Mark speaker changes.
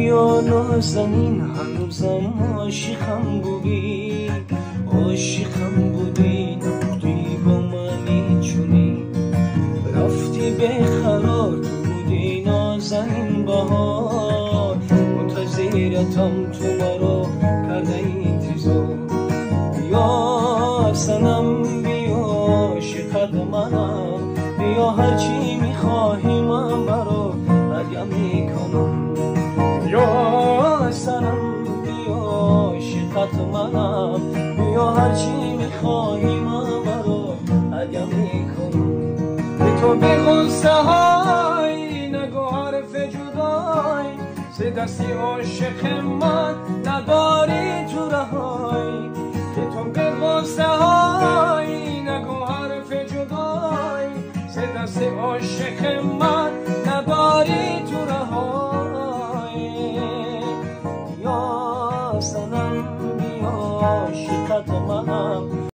Speaker 1: بیا نازنین هنوزم عاشقم بودی نبودی با منی چونی رفتی به قرار تو بودی نازنین بهار منتظرتم تو مرا کرده انتظار بیا سنم بیا عاشقت منم بیا هرچی میخواهی من برات هدیه میکنم بیا سنم بیا عاشقت منم بیا هرچی میخواهی من برات هدیه میکنم به تو بی غصه های نگو حرف جدای ز دستی عاشق من نداری تو رهای که تو بی غصه های نگو حرف جدای ز دستی عاشق من نداری تو رهای یا سنم بیا عاشقت منم